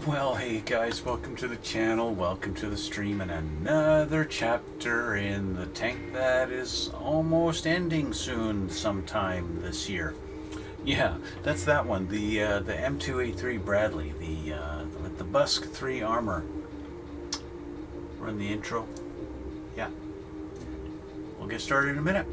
Well, hey guys, welcome to the channel, welcome to the stream, and another chapter in the tank that is almost ending soon sometime this year. Yeah, that's that one, the M2A3 Bradley, with the BUSK III armor. Run the intro. Yeah, we'll get started in a minute.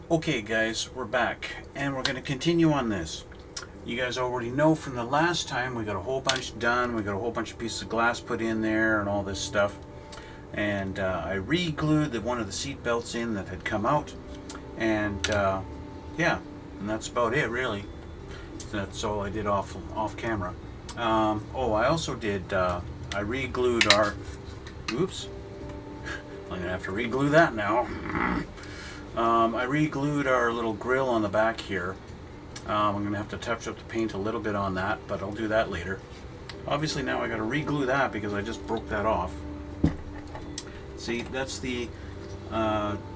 Okay guys, we're back and we're going to continue on this. You guys already know from the last time we got a whole bunch done, we got a whole bunch of pieces of glass put in there and all this stuff. And I re-glued one of the seat belts in that had come out. And yeah, and that's about it really. So that's all I did off camera. Oh, I also did, I re-glued our, oops, I'm going to have to re-glue that now. I re-glued our little grill on the back here. I'm going to have to touch up the paint a little bit on that, but I'll do that later. Obviously now I got to re-glue that because I just broke that off. See, that's the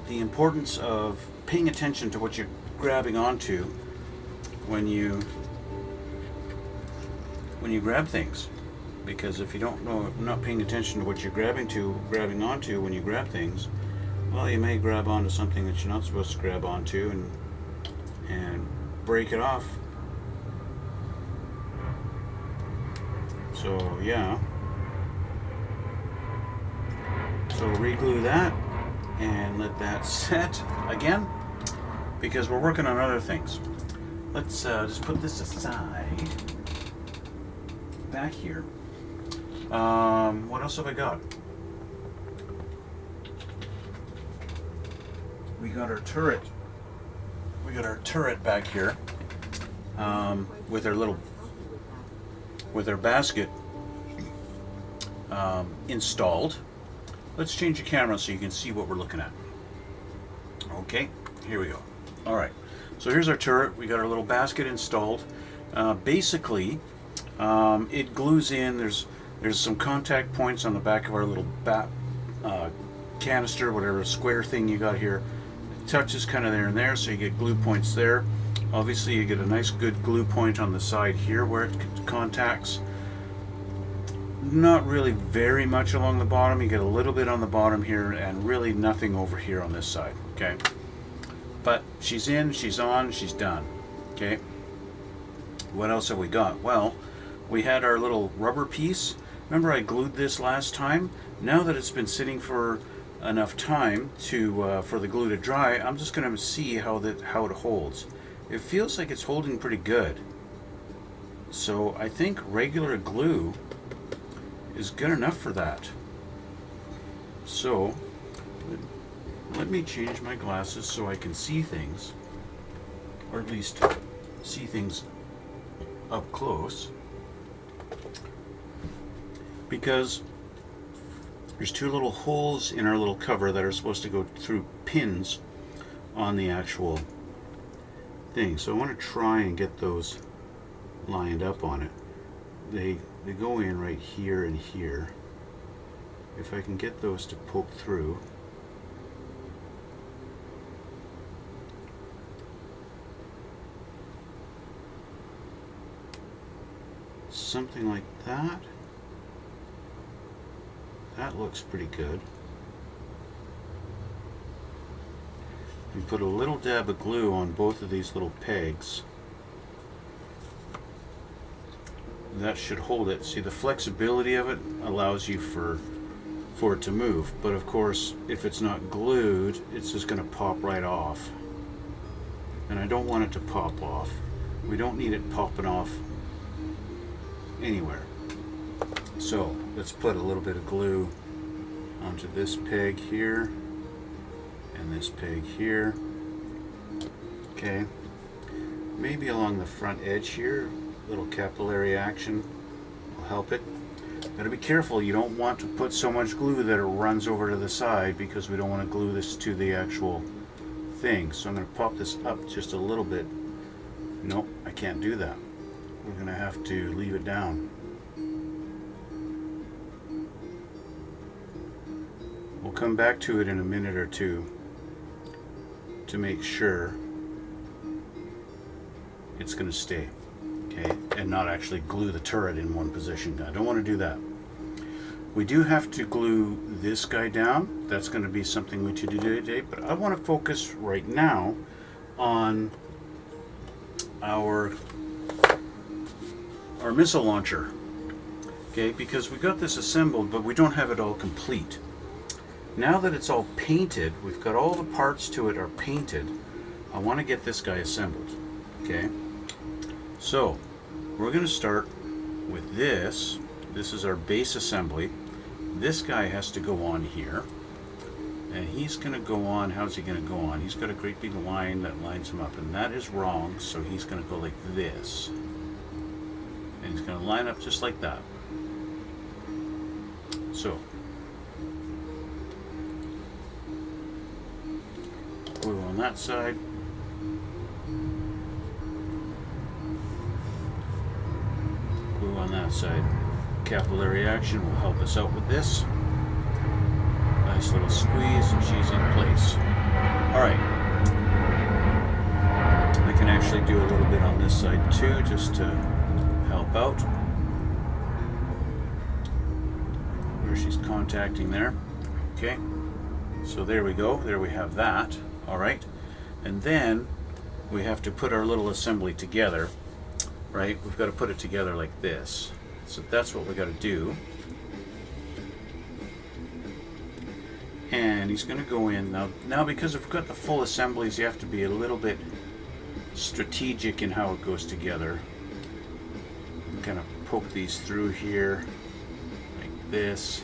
importance of paying attention to what you're grabbing onto when you grab things. Because if you don't know, not paying attention to what you're grabbing onto when you grab things, well, you may grab onto something that you're not supposed to grab onto and break it off. So yeah. So re-glue that and let that set again because we're working on other things. Let's just put this aside back here. What else have I got? We got our turret. We got our turret back here with our basket installed. Let's change the camera so you can see what we're looking at. Okay, here we go. All right, so here's our turret. We got our little basket installed. Basically, it glues in. There's some contact points on the back of our little canister, whatever square thing you got here. Touches kind of there and there, so you get glue points there. Obviously you get a nice good glue point on the side here where it contacts. Not really very much along the bottom. You get a little bit on the bottom here and really nothing over here on this side. Okay, but she's in, she's on, she's done. Okay, what else have we got? Well, we had our little rubber piece. Remember I glued this last time? Now that it's been sitting for enough time to for the glue to dry, I'm just going to see how it holds. It feels like it's holding pretty good. So I think regular glue is good enough for that. So let me change my glasses so I can see things, or at least see things up close, because there's two little holes in our little cover that are supposed to go through pins on the actual thing. So I want to try and get those lined up on it. They go in right here and here. If I can get those to poke through. Something like that. That looks pretty good. And put a little dab of glue on both of these little pegs. That should hold it. See, the flexibility of it allows you for it to move, but of course if it's not glued, it's just going to pop right off, and I don't want it to pop off. We don't need it popping off anywhere. So let's put a little bit of glue onto this peg here and this peg here. Okay, maybe along the front edge here, a little capillary action will help it. Gotta be careful, you don't want to put so much glue that it runs over to the side, because we don't want to glue this to the actual thing. So I'm going to pop this up just a little bit. Nope, I can't do that. We're going to have to leave it down. come back to it in a minute or two to make sure it's going to stay, okay, and not actually glue the turret in one position. I don't want to do that. We do have to glue this guy down. That's going to be something we do today, but I want to focus right now on our missile launcher, okay, because we got this assembled, but we don't have it all complete. Now that it's all painted, we've got all the parts to it are painted, I want to get this guy assembled, okay? So we're going to start with this. This is our base assembly. This guy has to go on here, and he's going to go on. How's he going to go on? He's got a great big line that lines him up, and that is wrong, so he's going to go like this, and he's going to line up just like that. So glue on that side. Glue on that side. Capillary action will help us out with this. Nice little squeeze, and she's in place. Alright. I can actually do a little bit on this side too, just to help out. Where she's contacting there. Okay. So there we go. There we have that. Alright. And then we have to put our little assembly together. Right? We've got to put it together like this. So that's what we got to do. And he's going to go in now because we've got the full assemblies, you have to be a little bit strategic in how it goes together. Kind of poke these through here like this,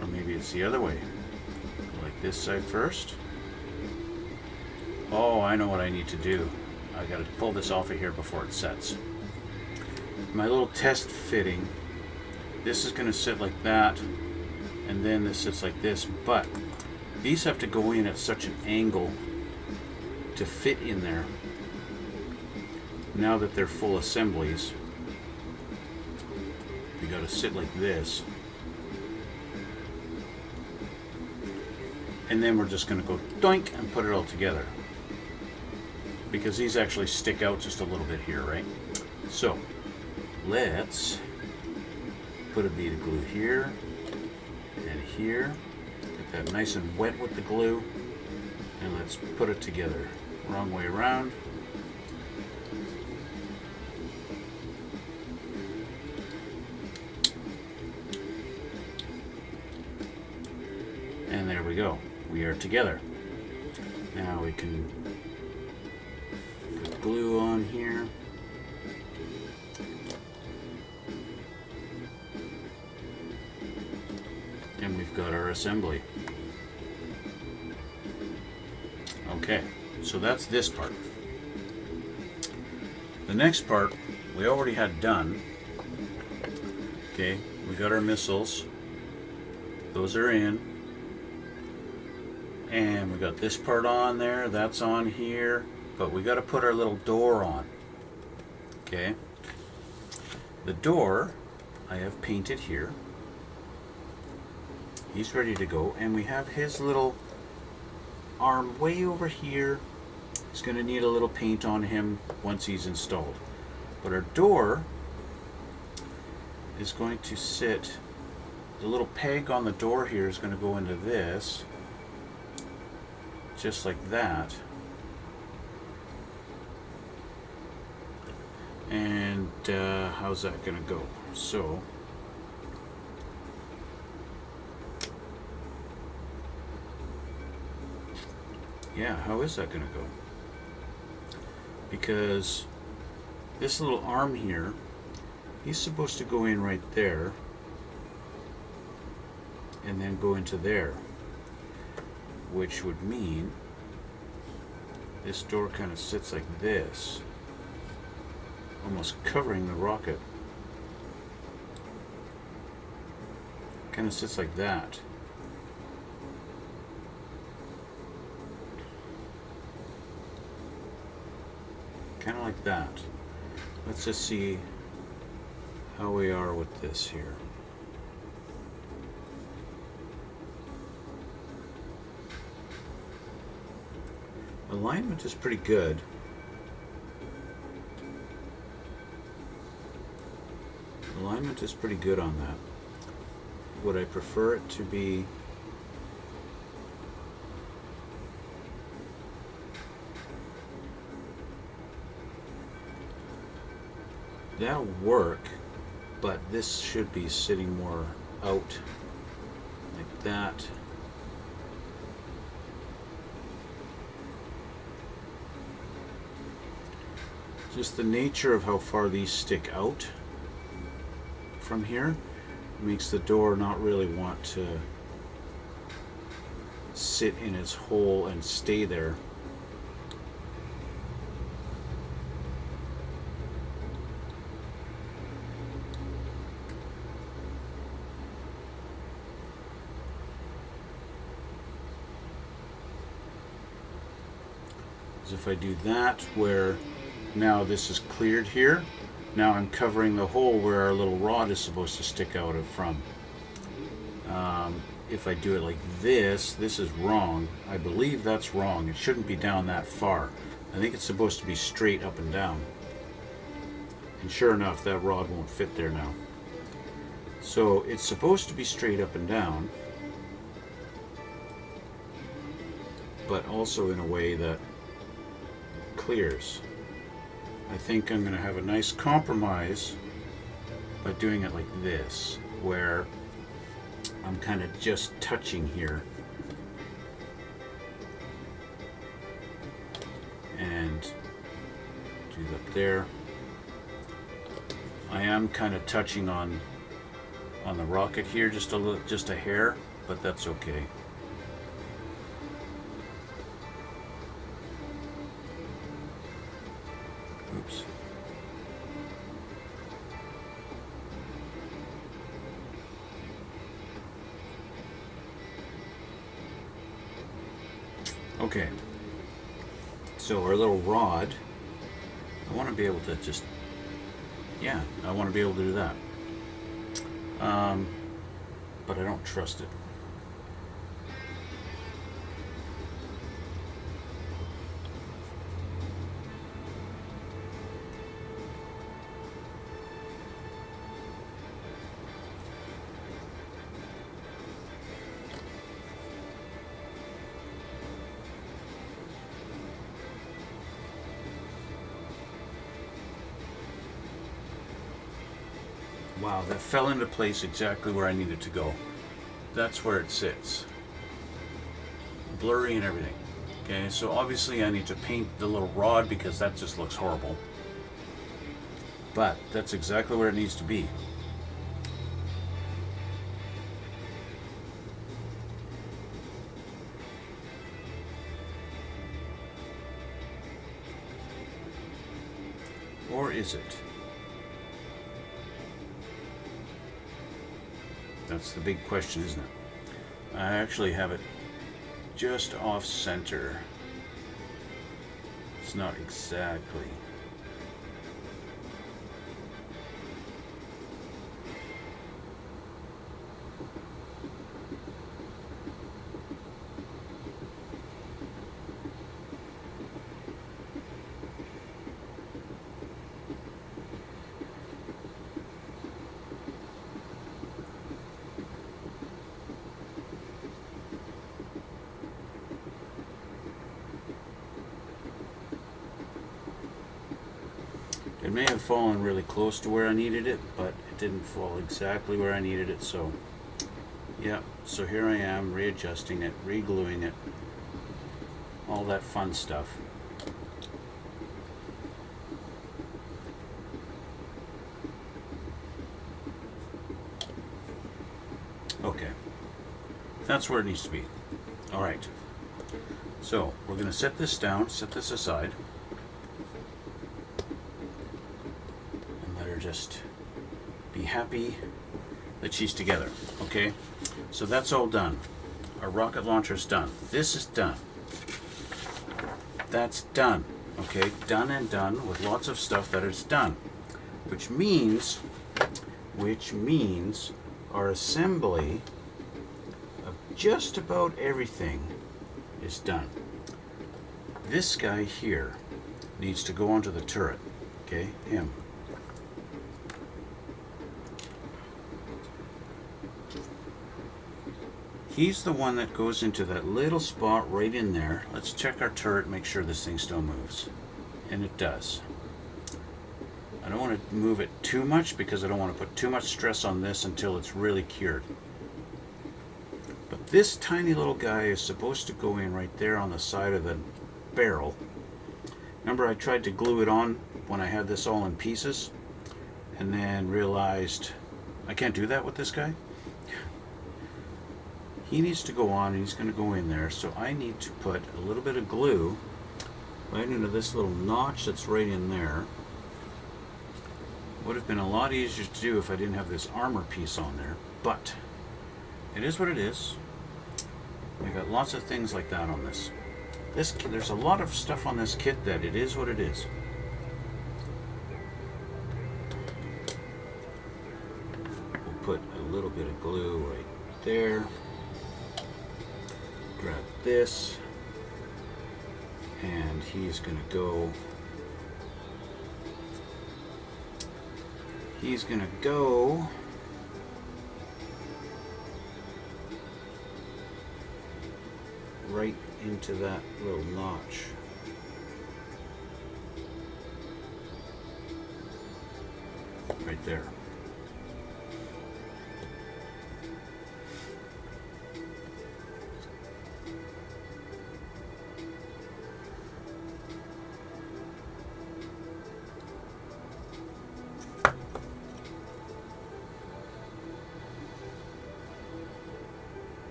or maybe it's the other way, like this side first. Oh, I know what I need to do. I got to pull this off of here before it sets. My little test fitting, this is going to sit like that, and then this sits like this, but these have to go in at such an angle to fit in there. Now that they're full assemblies, we got to sit like this, and then we're just going to go doink and put it all together, because these actually stick out just a little bit here, right? So let's put a bead of glue here and here. Get that nice and wet with the glue, and let's put it together. Wrong way around. And there we go. We are together. Now we can put glue on here. And we've got our assembly. Okay, so that's this part. The next part we already had done. Okay, we got our missiles. Those are in. And we got this part on there, that's on here, but we got to put our little door on. Okay, the door I have painted here. He's ready to go, and we have his little arm way over here. He's going to need a little paint on him once he's installed. But our door is going to sit, the little peg on the door here is going to go into this, just like that. And how's that going to go? So yeah, how is that going to go? Because this little arm here, he's supposed to go in right there and then go into there, which would mean this door kind of sits like this, almost covering the rocket. Kind of sits like that. Kind of like that. Let's just see how we are with this here. alignment is pretty good. Alignment is pretty good on that. Would I prefer it to be that'll work, but this should be sitting more out like that. Just the nature of how far these stick out from here makes the door not really want to sit in its hole and stay there. As if I do that, where now this is cleared here, now I'm covering the hole where our little rod is supposed to stick out of from. If I do it like this is wrong. I believe that's wrong. It shouldn't be down that far. I think it's supposed to be straight up and down. And sure enough, that rod won't fit there now. So it's supposed to be straight up and down, but also in a way that clears. I think I'm going to have a nice compromise by doing it like this, where I'm kind of just touching here and do that there. I am kind of touching on the rocket here just a little, just a hair, but that's okay. Oops. Okay, so our little rod, I want to be able to just, yeah, I want to be able to do that. But I don't trust it. Wow, that fell into place exactly where I needed to go. That's where it sits. Blurry and everything. Okay, so obviously I need to paint the little rod because that just looks horrible. But that's exactly where it needs to be. Or is it? That's the big question, isn't it? I actually have it just off center. It's not exactly. It may have fallen really close to where I needed it, but it didn't fall exactly where I needed it, so yeah, so here I am readjusting it, re-gluing it, all that fun stuff. Okay, that's where it needs to be. All right, so we're going to set this down, set this aside. Just be happy that she's together. Okay, so that's all done. Our rocket launcher's done. This is done. That's done. Okay, done and done with lots of stuff that is done, which means our assembly of just about everything is done. This guy here needs to go onto the turret. Okay, him. He's the one that goes into that little spot right in there. Let's check our turret, make sure this thing still moves. And it does. I don't want to move it too much because I don't want to put too much stress on this until it's really cured. But this tiny little guy is supposed to go in right there on the side of the barrel. Remember, I tried to glue it on when I had this all in pieces and then realized I can't do that with this guy. He needs to go on and he's going to go in there, so I need to put a little bit of glue right into this little notch that's right in there. Would have been a lot easier to do if I didn't have this armor piece on there, but it is what it is. We got lots of things like that on this. There's a lot of stuff on this kit that it is what it is. We'll put a little bit of glue right there. Grab this, and he's going to go. He's going to go right into that little notch. Right there.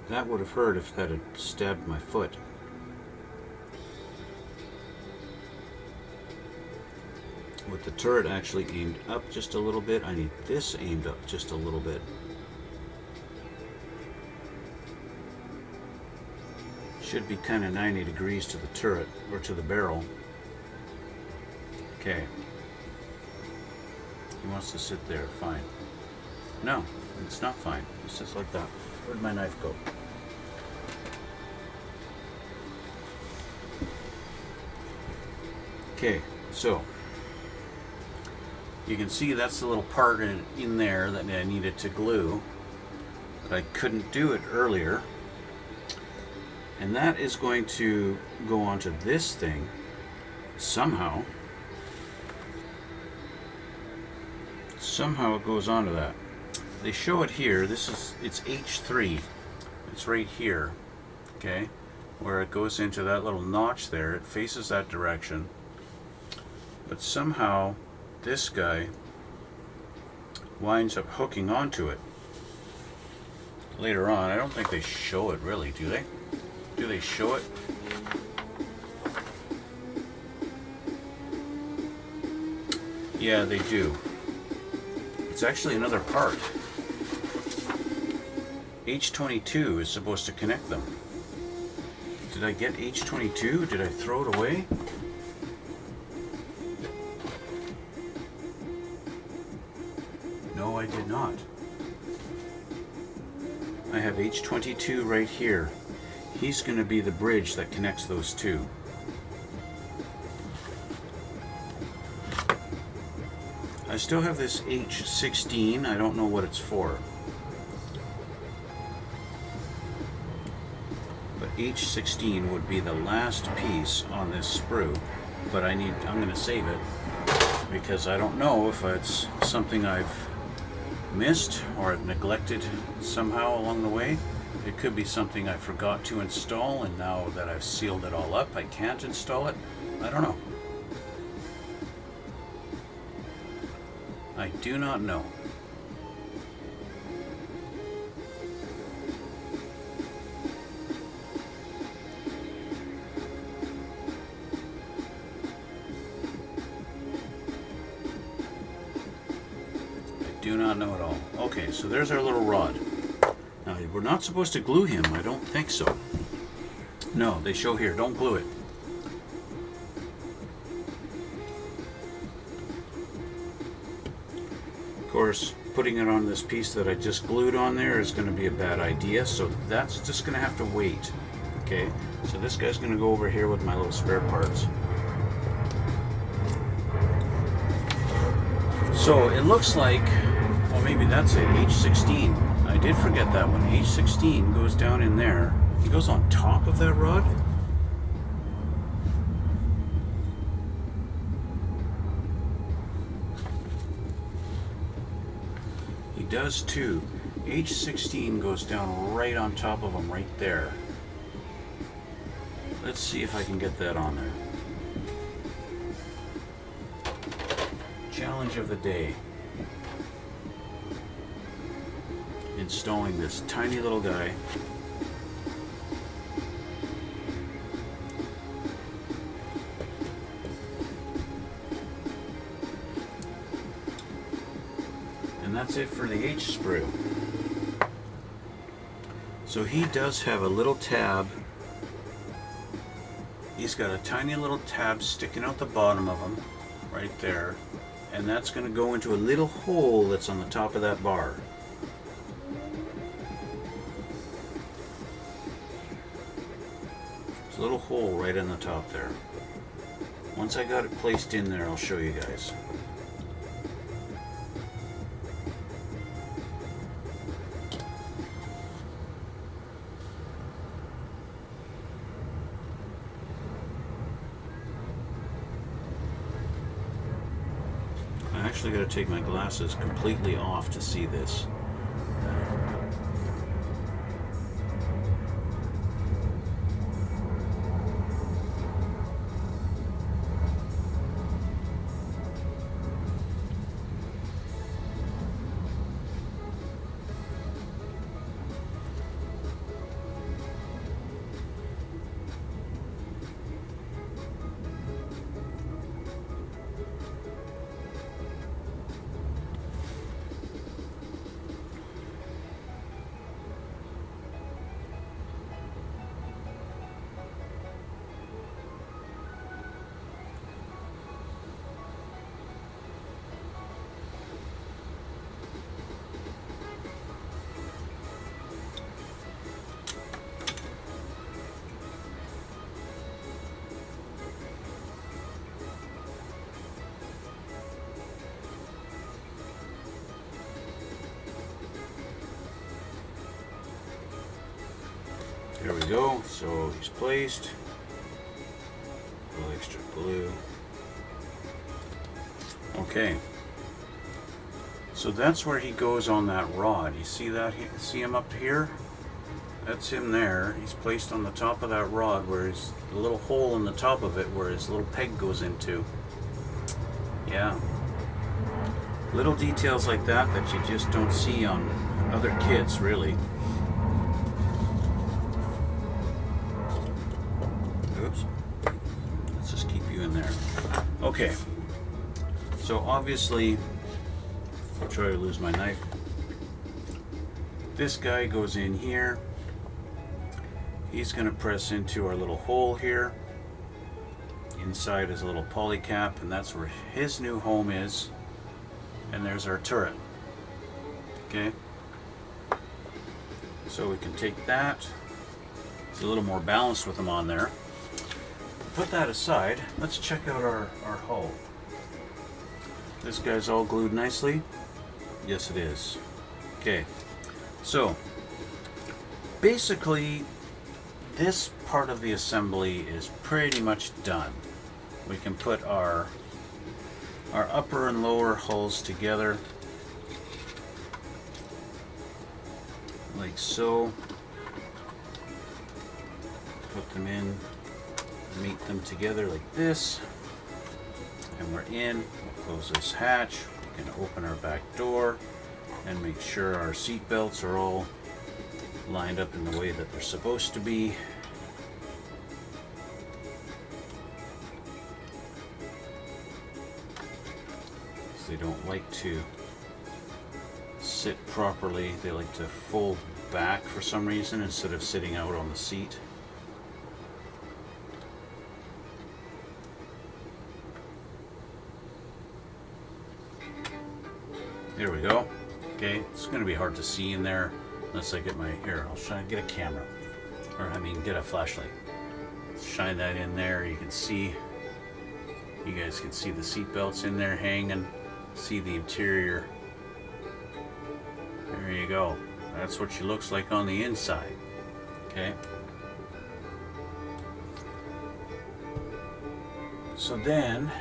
That would have hurt if that had stabbed my foot. With the turret actually aimed up just a little bit, I need this aimed up just a little bit. Should be kind of 90 degrees to the turret, or to the barrel. Okay. He wants to sit there, fine. No, it's not fine. It sits like that. Where'd my knife go? Okay, so you can see that's the little part in there that I needed to glue, but I couldn't do it earlier. And that is going to go onto this thing somehow. Somehow it goes onto that. They show it here. It's H3. It's right here, okay, where it goes into that little notch there. It faces that direction. But somehow this guy winds up hooking onto it later on. I don't think they show it really, do they? Do they show it? Yeah, they do. It's actually another part. H22 is supposed to connect them. Did I get H22? Did I throw it away? No, I did not. I have H22 right here. He's going to be the bridge that connects those two. I still have this H16. I don't know what it's for. But H16 would be the last piece on this sprue. But I'm going to save it because I don't know if it's something I've missed or I've neglected somehow along the way. It could be something I forgot to install, and now that I've sealed it all up, I can't install it. I don't know. I do not know. Do not know at all. Okay, so there's our little rod. Now, we're not supposed to glue him. I don't think so. No, they show here. Don't glue it. Of course, putting it on this piece that I just glued on there is going to be a bad idea, so that's just going to have to wait. Okay, so this guy's going to go over here with my little spare parts. So it looks like, well, maybe that's it, H16. I did forget that one. H16 goes down in there. He goes on top of that rod. He does too. H16 goes down right on top of him right there. Let's see if I can get that on there. Challenge of the day. Installing this tiny little guy. And that's it for the H sprue. So he does have a little tab. He's got a tiny little tab sticking out the bottom of him, right there. And that's going to go into a little hole that's on the top of that bar. There's a little hole right in the top there. Once I got it placed in there, I'll show you guys. I actually got to take my glasses completely off to see this. There we go. So he's placed. A little extra glue. Okay. So that's where he goes on that rod. You see that? See him up here? That's him there. He's placed on the top of that rod where his the little hole in the top of it where his little peg goes into. Yeah. Little details like that that you just don't see on other kits, really. Oops. Let's just keep you in there. Okay. So obviously, I'll try to lose my knife. This guy goes in here. He's going to press into our little hole here. Inside is a little poly cap, and that's where his new home is. And there's our turret. Okay. So we can take that. It's a little more balanced with them on there. Put that aside. Let's check out our hull. This guy's all glued nicely. Yes, it is. Okay. So basically, this part of the assembly is pretty much done. We can put our upper and lower hulls together like so. Put them in, meet them together like this, and we're in. We'll close this hatch. We can open our back door and make sure our seat belts are all lined up in the way that they're supposed to be. They don't like to sit properly. They like to fold back for some reason instead of sitting out on the seat. There we go. Okay, it's going to be hard to see in there unless I get my, here, I'll try to get a camera, or I mean get a flashlight. Shine that in there, you can see, you guys can see the seat belts in there hanging, see the interior. There you go. That's what she looks like on the inside. Okay. So then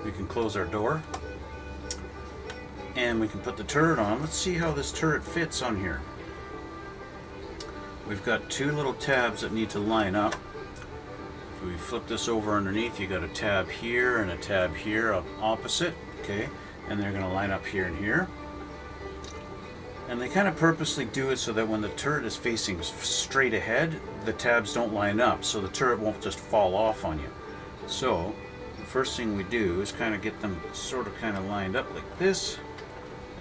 we can close our door and we can put the turret on. Let's see how this turret fits on here. We've got two little tabs that need to line up. If we flip this over underneath, you got a tab here and a tab here opposite, okay? And they're going to line up here and here. And they kind of purposely do it so that when the turret is facing straight ahead, the tabs don't line up, so the turret won't just fall off on you. So the first thing we do is kind of get them sort of kind of lined up like this,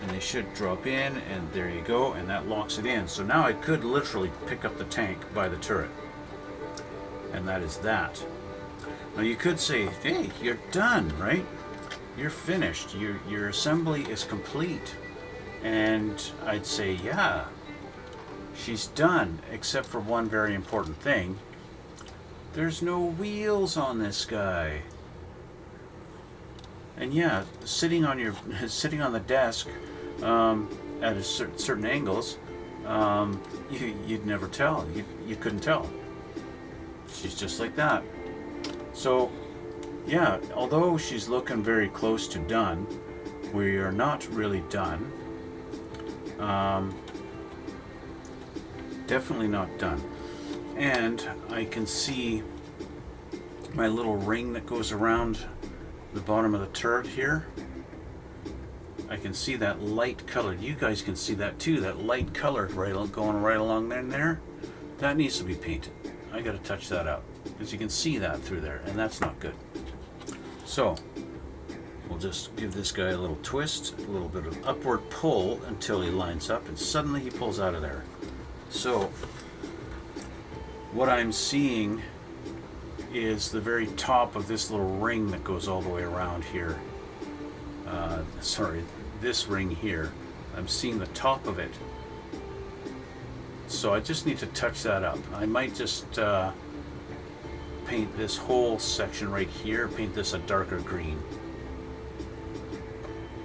and they should drop in, and there you go, and that locks it in. So now I could literally pick up the tank by the turret, and that is that. Now you could say, hey, you're done, right? You're finished. Your assembly is complete. And I'd say, yeah, she's done, except for one very important thing. There's no wheels on this guy. And yeah, sitting on the desk at a certain angles, you'd never tell. You couldn't tell. She's just like that. So yeah, although she's looking very close to done, we are not really done. Definitely not done. And I can see my little ring that goes around the bottom of the turret here. I can see that light color. You guys can see that too, that light color going right along there. That needs to be painted. I got to touch that up because you can see that through there, and that's not good. So we'll just give this guy a little twist, a little bit of upward pull until he lines up, and suddenly he pulls out of there. So what I'm seeing is the very top of this little ring that goes all the way around here. This ring here. I'm seeing the top of it. So I just need to touch that up. I might just paint this whole section right here, paint this a darker green.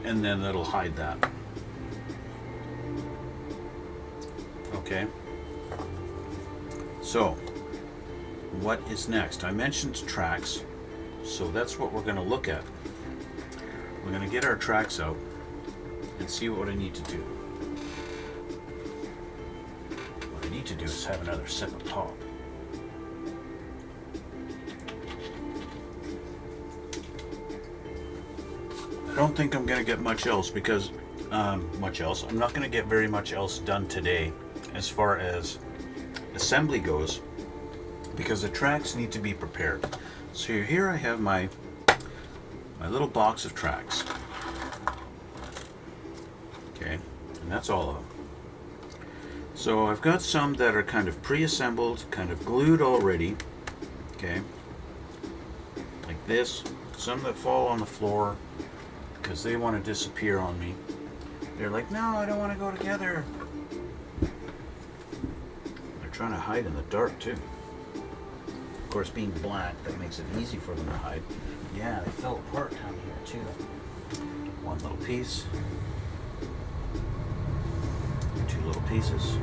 And then that'll hide that. Okay. So, what is next? I mentioned tracks, so that's what we're going to look at. We're going to get our tracks out and see what I need to do. What I need to do is have another sip of pop. I don't think I'm going to get much else because I'm not going to get very much else done today as far as assembly goes, because the tracks need to be prepared. So here I have my little box of tracks. Okay, and that's all of them. So I've got some that are kind of pre-assembled, kind of glued already. Okay, like this. Some that fall on the floor because they want to disappear on me. They're like, no, I don't want to go together. They're trying to hide in the dark too. Of course, being black, that makes it easy for them to hide. Yeah, they fell apart down here too. One little piece. Two little pieces.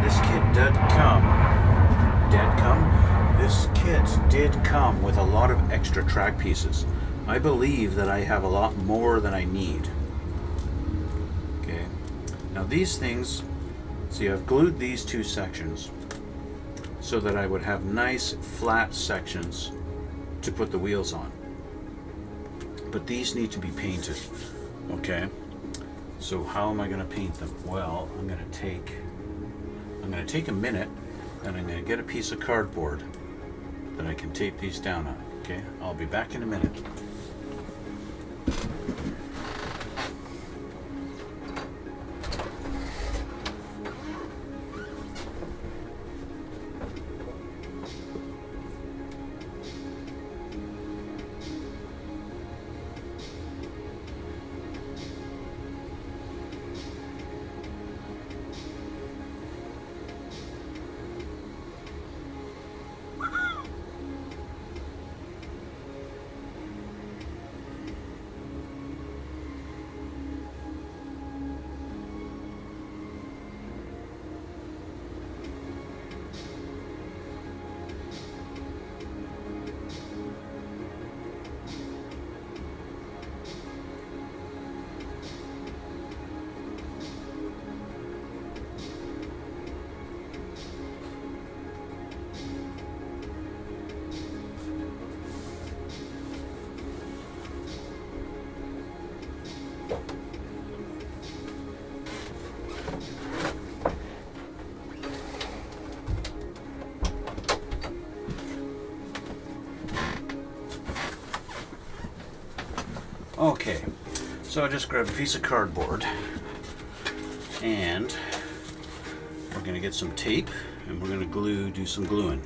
This kit did come with a lot of extra track pieces. I believe that I have a lot more than I need. Okay. Now these things, see, I've glued these two sections so that I would have nice flat sections to put the wheels on. But these need to be painted. Okay. So how am I going to paint them? Well, I'm going to take a minute, and I'm going to get a piece of cardboard that I can tape these down on. Okay, I'll be back in a minute. Okay, so I just grabbed a piece of cardboard and we're going to get some tape and we're going to do some gluing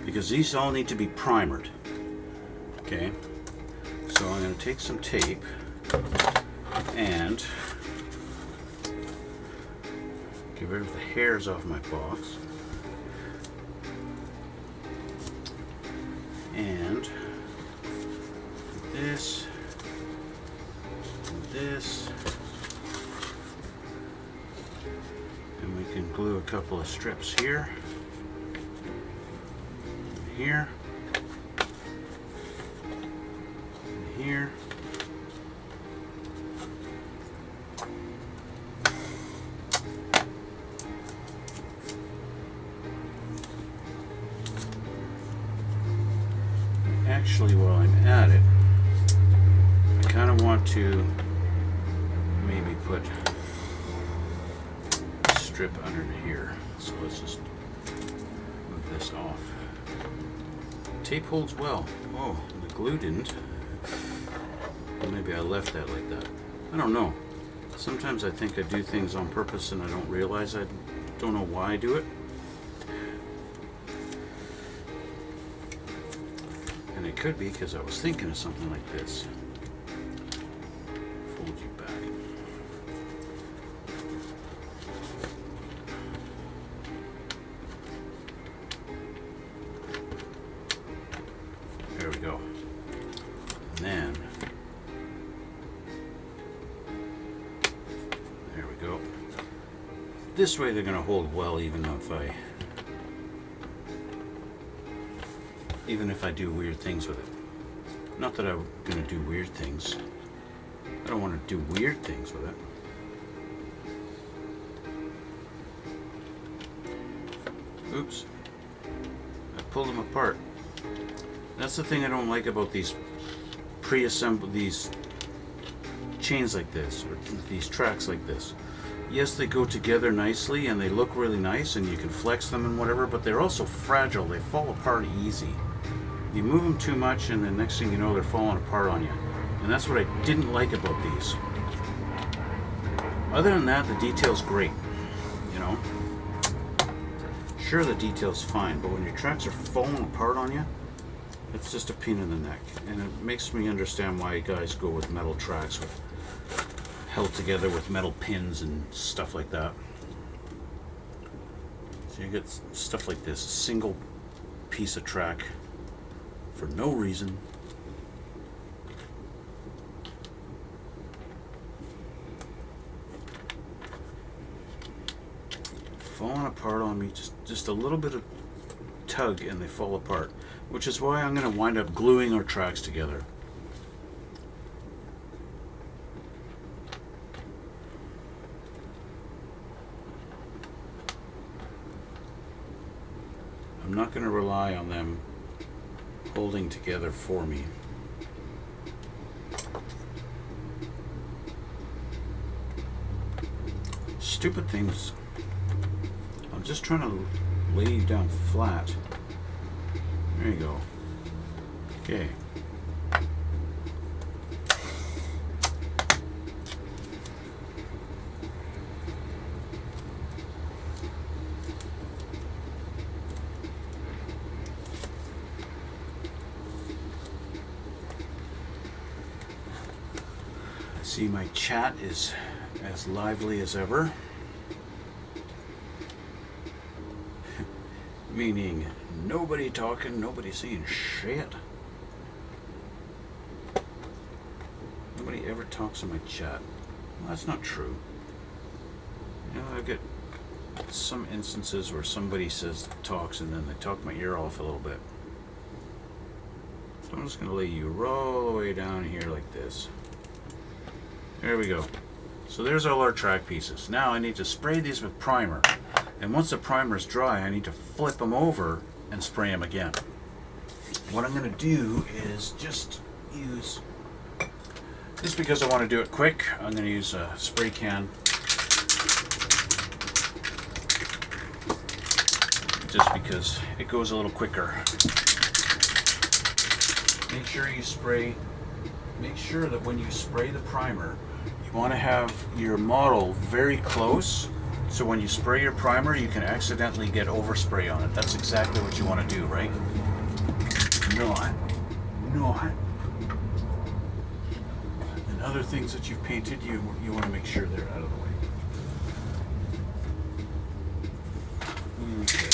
because these all need to be primered. Okay, so I'm going to take some tape and get rid of the hairs off my box and this and this, and we can glue a couple of strips here and here and here. Actually, while I'm at it, I kind of want to maybe put a strip under here. So let's just move this off. Tape holds well. Oh, the glue didn't. Maybe I left that like that. I don't know. Sometimes I think I do things on purpose and I don't realize I don't know why I do it. And it could be because I was thinking of something like this. Fold you back. There we go. And then, there we go. This way they're going to hold well even if I do weird things with it. Not that I'm going to do weird things. I don't want to do weird things with it. Oops. I pulled them apart. That's the thing I don't like about these pre-assembled, these chains like this, or these tracks like this. Yes, they go together nicely and they look really nice and you can flex them and whatever, but they're also fragile. They fall apart easy. You move them too much and the next thing you know they're falling apart on you. And that's what I didn't like about these. Other than that, the detail's great, you know. Sure, the detail's fine, but when your tracks are falling apart on you, it's just a pain in the neck. And it makes me understand why guys go with metal tracks held together with metal pins and stuff like that. So you get stuff like this, a single piece of track for no reason. Falling apart on me, just a little bit of tug and they fall apart, which is why I'm going to wind up gluing our tracks together. I'm not going to rely on them holding together for me. Stupid things. I'm just trying to lay you down flat. There you go. Okay. See, my chat is as lively as ever. Meaning nobody talking, nobody saying shit. Nobody ever talks in my chat. Well, that's not true. You know, I get some instances where somebody talks and then they talk my ear off a little bit. So I'm just going to lay you all the way down here like this. There we go. So there's all our track pieces. Now I need to spray these with primer. And once the primer is dry, I need to flip them over and spray them again. What I'm going to do is just because I want to do it quick, I'm going to use a spray can. Just because it goes a little quicker. Make sure you spray make sure that when you spray the primer, you want to have your model very close, so when you spray your primer, you can accidentally get overspray on it. That's exactly what you want to do, right? Not. And other things that you've painted, you want to make sure they're out of the way. Okay.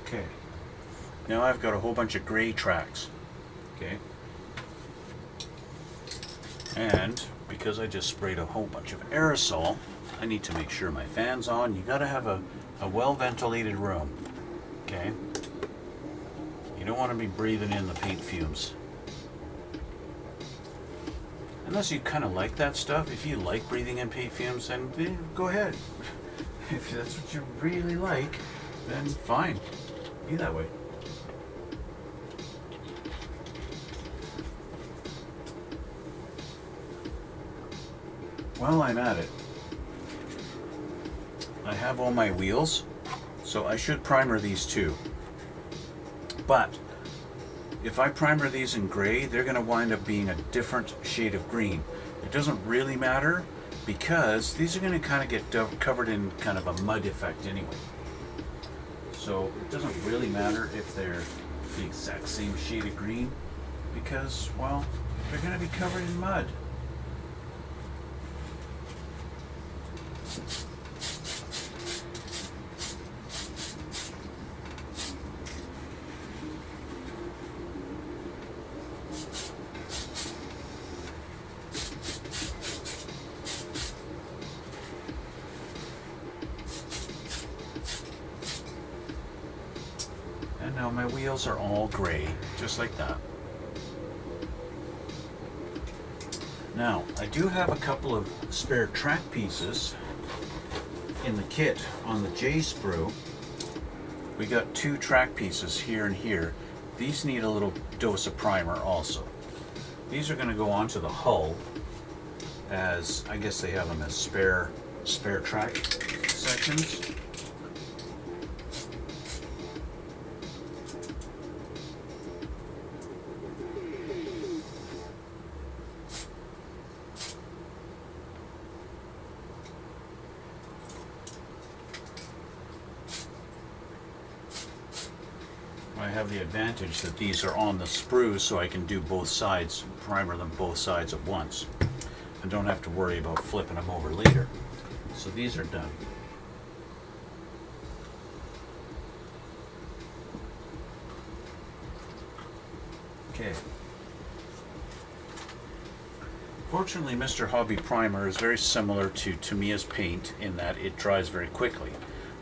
Okay. Now I've got a whole bunch of gray tracks. Okay. And because I just sprayed a whole bunch of aerosol, I need to make sure my fan's on. You gotta have a well ventilated room. Okay. You don't want to be breathing in the paint fumes. Unless you kind of like that stuff. If you like breathing in paint fumes, then go ahead. If that's what you really like, then fine. Be that way. While I'm at it, I have all my wheels, so I should primer these too. But if I primer these in gray, they're going to wind up being a different shade of green. It doesn't really matter because these are going to kind of get covered in kind of a mud effect anyway. So it doesn't really matter if they're the exact same shade of green because, well, they're going to be covered in mud. And now my wheels are all gray, just like that. Now, I do have a couple of spare track pieces in the kit on the J sprue. We got 2 track pieces here and here. These need a little dose of primer also. These are going to go onto the hull as, I guess they have them as spare track sections. I have the advantage that these are on the sprue, so I can do both sides, primer them both sides at once. I don't have to worry about flipping them over later. So these are done. Okay. Fortunately, Mr. Hobby Primer is very similar to Tamiya's paint in that it dries very quickly.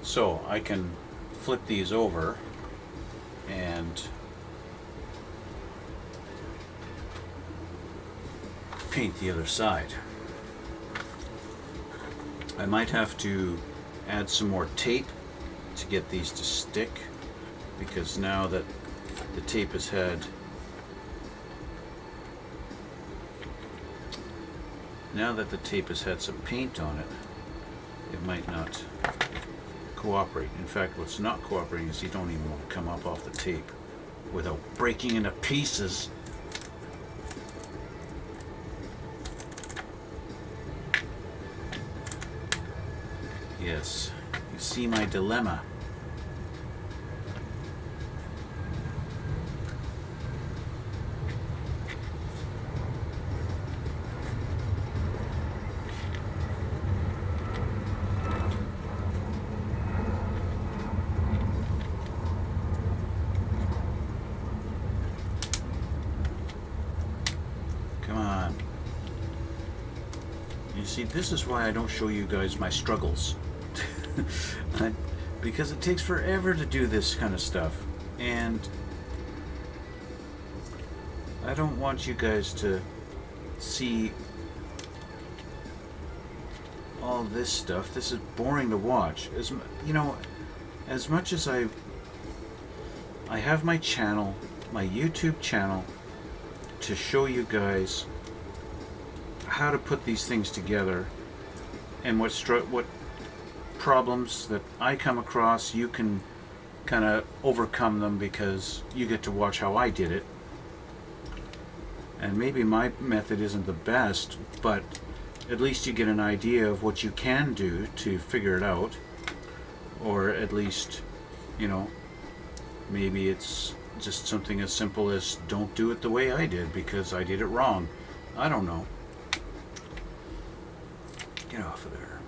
So I can flip these over and paint the other side. I might have to add some more tape to get these to stick, because now that the tape has had some paint on it, it might not cooperate. In fact, what's not cooperating is you don't even want to come up off the tape without breaking into pieces. Yes, you see my dilemma. Come on. You see, this is why I don't show you guys my struggles. Because it takes forever to do this kind of stuff, and I don't want you guys to see all this stuff. This is boring to watch. As you know, as much as I have my channel, my YouTube channel, to show you guys how to put these things together, and what problems that I come across, you can kind of overcome them because you get to watch how I did it. And maybe my method isn't the best, but at least you get an idea of what you can do to figure it out. Or at least, you know, maybe it's just something as simple as don't do it the way I did because I did it wrong. I don't know. Get off of there.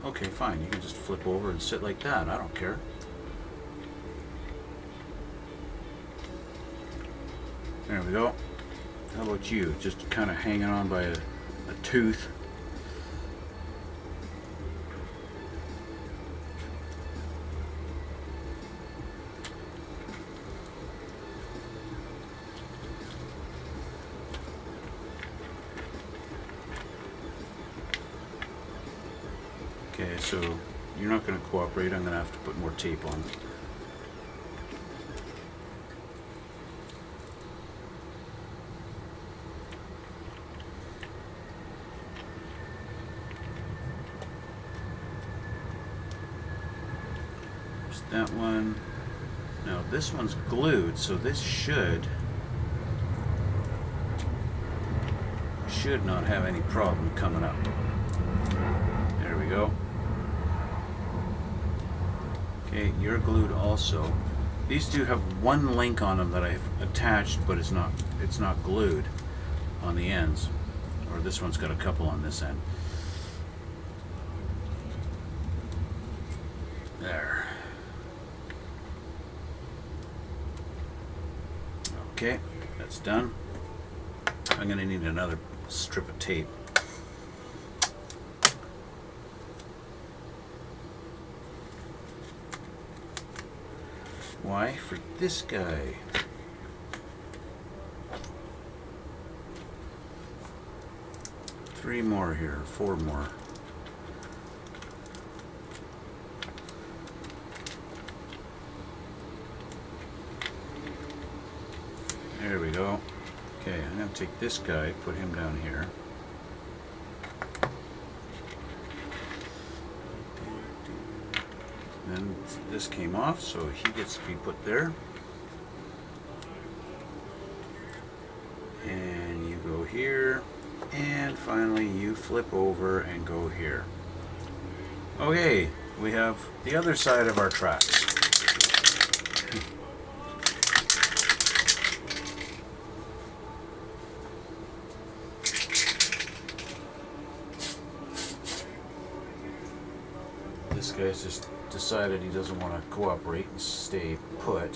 Okay, fine. You can just flip over and sit like that. I don't care. There we go. How about you? Just kind of hanging on by a tooth. Okay, so you're not going to cooperate. I'm going to have to put more tape on. There's that one. Now this one's glued, so this should not have any problem coming up. There we go. Okay, you're glued also. These do have one link on them that I've attached, but it's not glued on the ends. Or this one's got a couple on this end. There. Okay, that's done. I'm gonna need another strip of tape. Why? For this guy. Three more here, four more. There we go. Okay, I'm going to take this guy, put him down here. Then this came off, so he gets to be put there. And you go here. And finally you flip over and go here. Okay, we have the other side of our tracks. This guy's just decided he doesn't want to cooperate and stay put.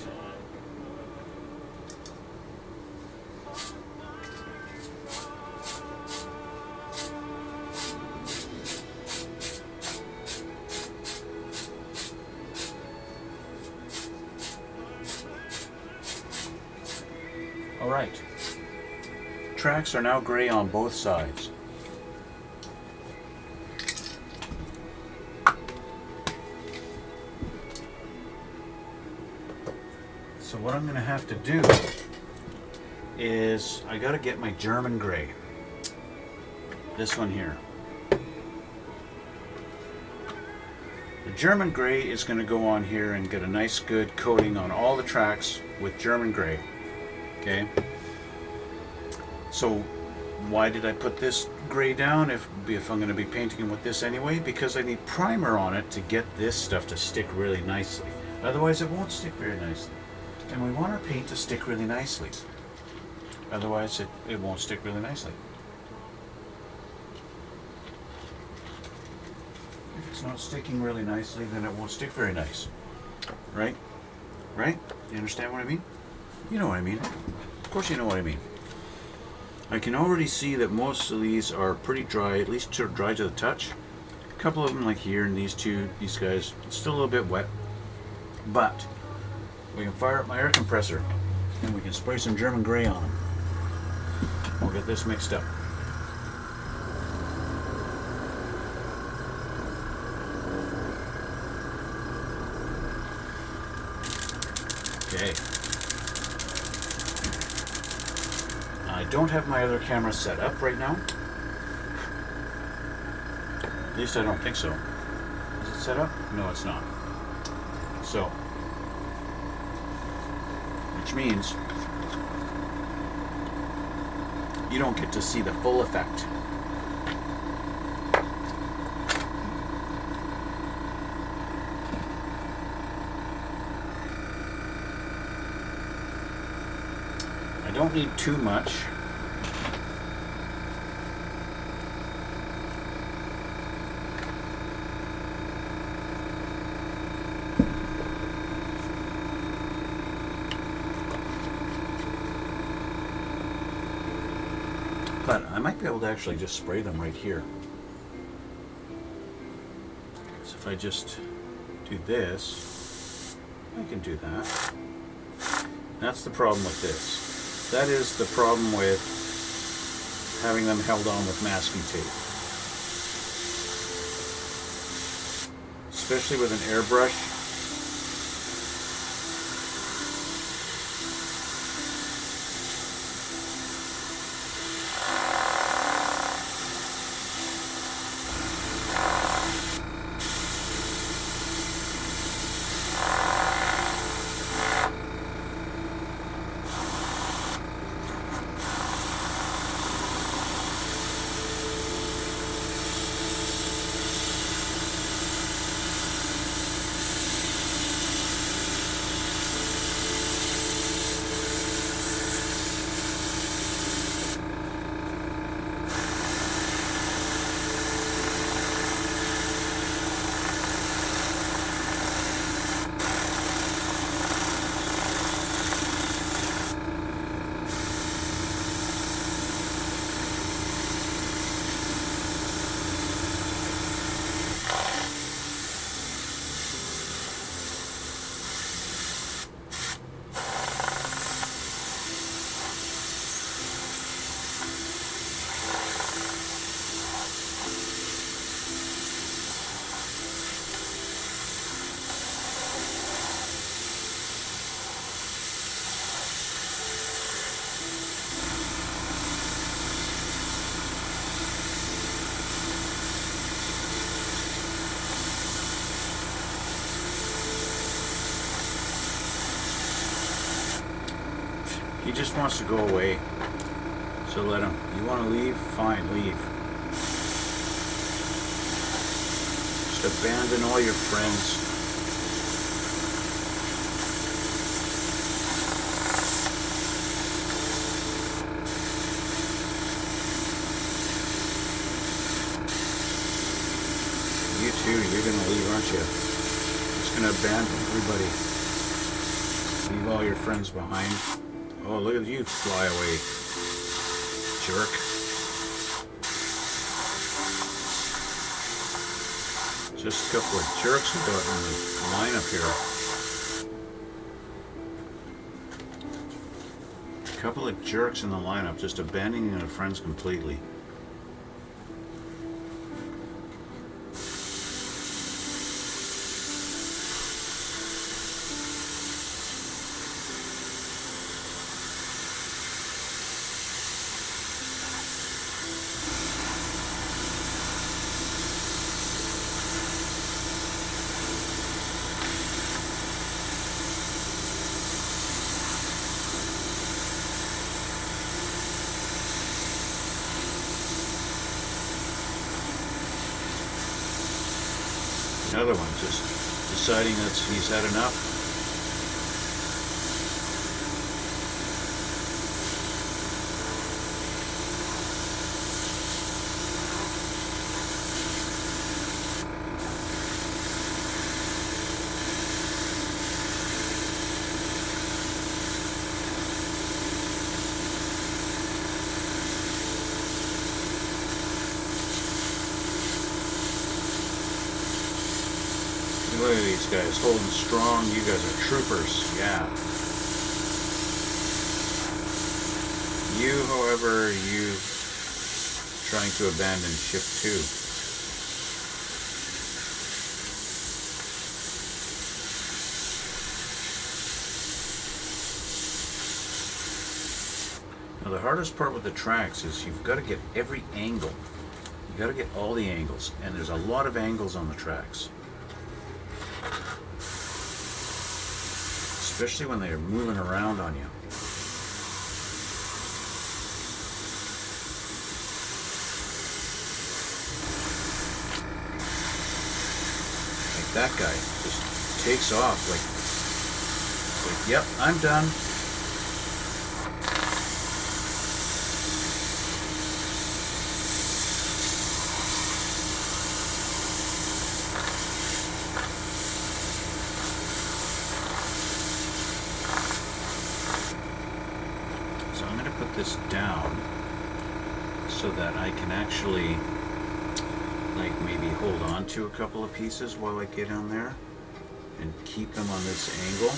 All right. Tracks are now gray on both sides. So what I'm going to have to do is I got to get my German gray. This one here. The German gray is going to go on here and get a nice good coating on all the tracks with German gray. Okay. So why did I put this gray down if I'm going to be painting with this anyway? Because I need primer on it to get this stuff to stick really nicely. Otherwise it won't stick very nicely. And we want our paint to stick really nicely. Otherwise it won't stick really nicely. If it's not sticking really nicely, then it won't stick very nice. Right? Right? You understand what I mean? You know what I mean. Of course you know what I mean. I can already see that most of these are pretty dry, at least sort of dry to the touch. A couple of them like here and these guys, still a little bit wet. But we can fire up my air compressor and we can spray some German gray on them. We'll get this mixed up. Okay. I don't have my other camera set up right now, At least I don't think so. Is it set up? No, it's not. So, which means you don't get to see the full effect. I don't need too much. But I might be able to actually just spray them right here. So if I just do this, I can do that. That's the problem with this. That is the problem with having them held on with masking tape. Especially with an airbrush. He just wants to go away. So let him. You want to leave? Fine, leave. Just abandon all your friends. You too, you're going to leave, aren't you? Just going to abandon everybody. Leave all your friends behind. Oh, look at you fly away, jerk. Just a couple of jerks we got on the lineup here. A couple of jerks in the lineup, just abandoning their friends completely. Another one just deciding that he's had enough. Look at these guys holding strong. You guys are troopers. Yeah. You, however, you trying to abandon ship 2. Now the hardest part with the tracks is you've got to get every angle. You got to get all the angles, and there's a lot of angles on the tracks, especially when they are moving around on you. Like that guy just takes off like yep, I'm done. This down so that I can actually like maybe hold on to a couple of pieces while I get on there and keep them on this angle.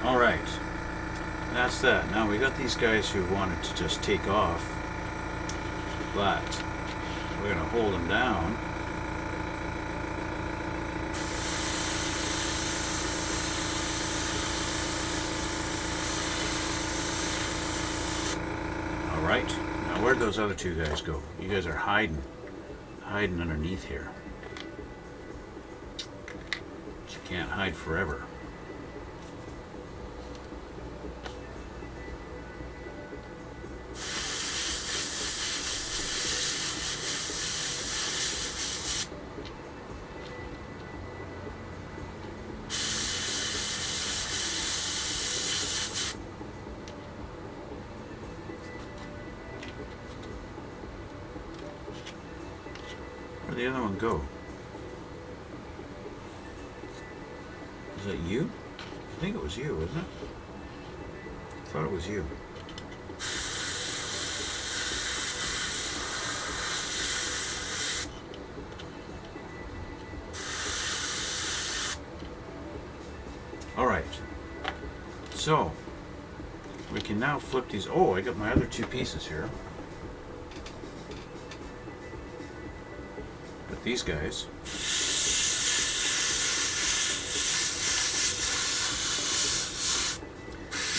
All right, that's that. Now we got these guys who wanted to just take off, but we're gonna hold them down. All right, now where'd those other two guys go? You guys are hiding underneath here. But you can't hide forever. Where'd the other one go? Is that you? I think it was you, wasn't it? I thought it was you. All right. So, we can now flip these. Oh, I got my other two pieces here. But these guys.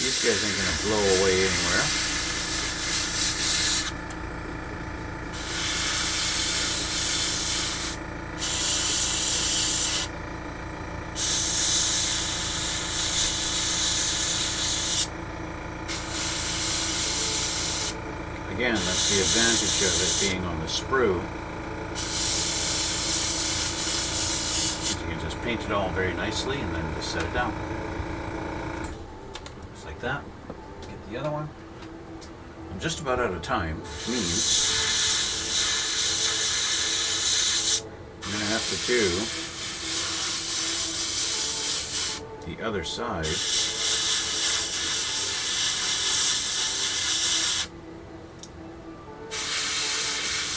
These guys ain't gonna blow away anywhere. Again, that's the advantage of it being on the sprue. You can just paint it all very nicely and then just set it down. Just like that. Get the other one. I'm just about out of time, which means I'm going to have to do the other side.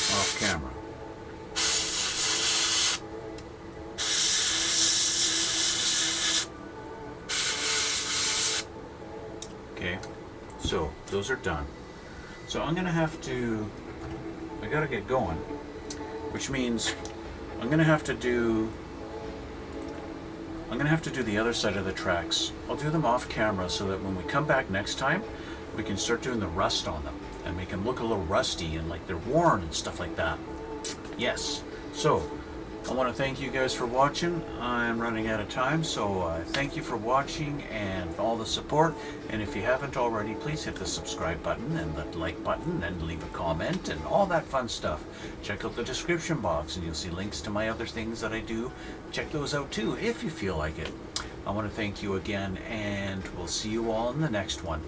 Off camera. those are done. So I'm gonna have to, I gotta get going, which means I'm gonna have to do the other side of the tracks. I'll do them off camera so that when we come back next time, we can start doing the rust on them and make them look a little rusty and like they're worn and stuff like that. Yes. So I want to thank you guys for watching. I'm running out of time, so thank you for watching and all the support. And if you haven't already, please hit the subscribe button and the like button and leave a comment and all that fun stuff. Check out the description box and you'll see links to my other things that I do. Check those out too if you feel like it. I want to thank you again, and we'll see you all in the next one.